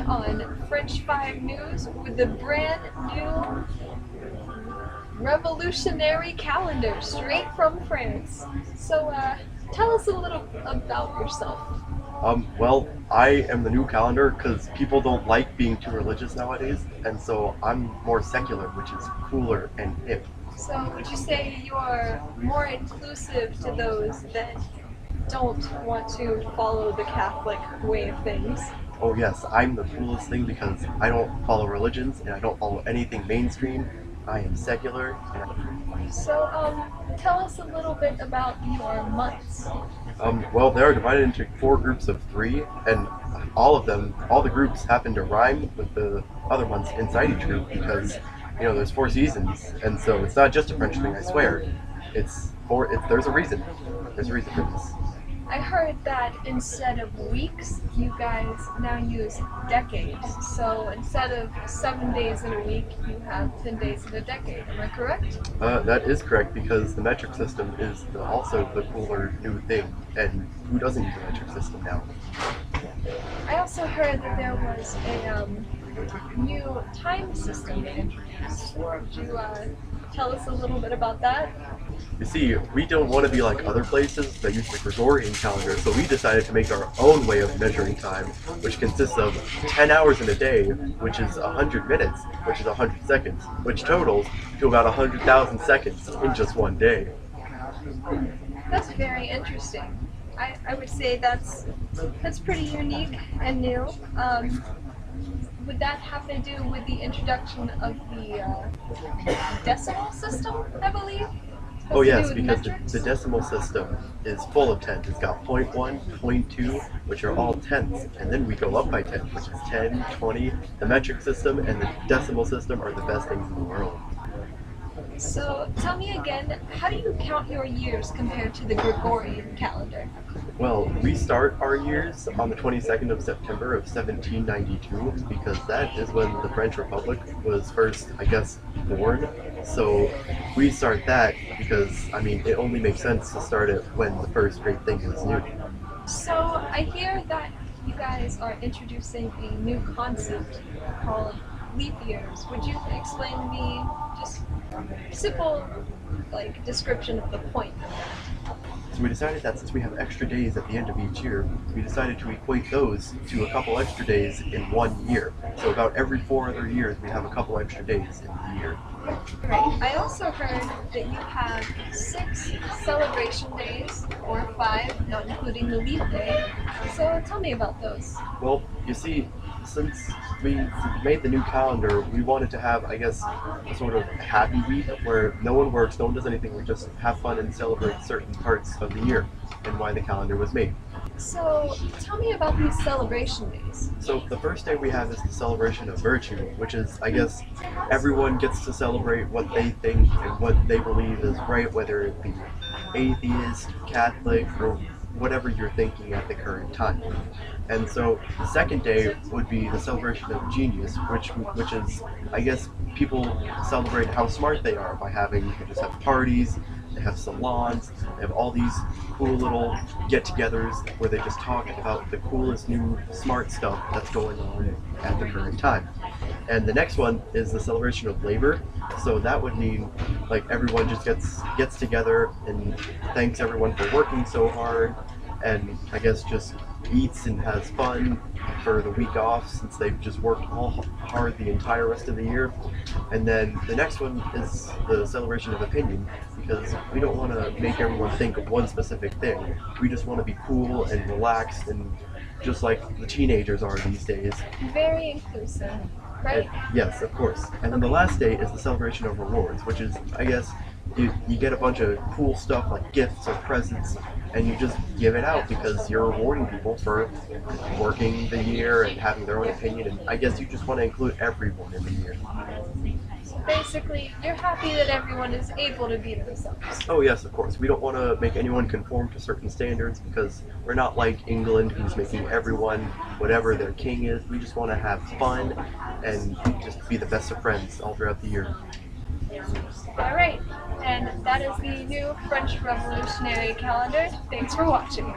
on French 5 News with the brand new revolutionary calendar straight from France. So tell us a little about yourself. Well, I am the new calendar because people don't like being too religious nowadays, and so I'm more secular, which is cooler and hip. So would you say you are more inclusive to those that don't want to follow the Catholic way of things? Oh yes, I'm the coolest thing because I don't follow religions and I don't follow anything mainstream. I am secular, So tell us a little bit about your months. well, they're divided into four groups of three, and all the groups happen to rhyme with the other ones inside each group because, there's four seasons, and so it's not just a French thing, I swear. There's a reason. There's a reason for this. I heard that instead of weeks, you guys now use decades. So instead of 7 days in a week, you have 10 days in a decade. Am I correct? That is correct because the metric system is also the cooler new thing, and who doesn't use a metric system now? I also heard that there was a new time system introduced. Would you tell us a little bit about that? You see, we don't want to be like other places that use the Gregorian calendar, so we decided to make our own way of measuring time, which consists of 10 hours in a day, which is 100 minutes, which is 100 seconds, which totals to about 100,000 seconds in just one day. That's very interesting. I would say that's pretty unique and new. Would that have to do with the introduction of the decimal system, I believe? Oh Has to do yes, with because metrics? the decimal system is full of tens. It's got 0.1, 0.2, which are all tenths, and then we go up by 10, which is 10, 20. The metric system and the decimal system are the best things in the world. So tell me again, how do you count your years compared to the Gregorian calendar? Well, we start our years on the 22nd of September of 1792 because that is when the French Republic was first, I guess, born. So we start that because, it only makes sense to start it when the first great thing is new. So I hear that you guys are introducing a new concept called leap years. Would you explain to me just simple description of the point of that? So we decided that since we have extra days at the end of each year, we decided to equate those to a couple extra days in 1 year. So about every 4 other years, we have a couple extra days in the year. Right. I also heard that you have 6 celebration days, or 5, not including the leap day. So tell me about those. Well, you see, since we made the new calendar, we wanted to have, I guess, a sort of happy week where no one works, no one does anything, we just have fun and celebrate certain parts of the year and why the calendar was made. So tell me about these celebration days. So the first day we have is the celebration of virtue, which is, I guess, everyone gets to celebrate what they think and what they believe is right, whether it be atheist, Catholic, or whatever you're thinking at the current time. And so the second day would be the celebration of genius, which is, I guess, people celebrate how smart they are by you can just have parties, they have salons, they have all these cool little get-togethers where they just talk about the coolest new smart stuff that's going on at the current time. And the next one is the celebration of labor. So that would mean everyone just gets together and thanks everyone for working so hard, and I guess just eats and has fun for the week off since they've just worked all hard the entire rest of the year. And then the next one is the celebration of opinion because we don't want to make everyone think of one specific thing. We just want to be cool and relaxed and just like the teenagers are these days. Very inclusive, right? Yes, of course. And then the last day is the celebration of rewards, which is, I guess, you get a bunch of cool stuff like gifts or presents, and you just give it out because you're rewarding people for working the year and having their own opinion, and I guess you just want to include everyone in the year. Basically, you're happy that everyone is able to be themselves. Oh yes, of course. We don't want to make anyone conform to certain standards because we're not like England who's making everyone whatever their king is. We just want to have fun and just be the best of friends all throughout the year. All right, and that is the new French Revolutionary calendar. Thanks for watching.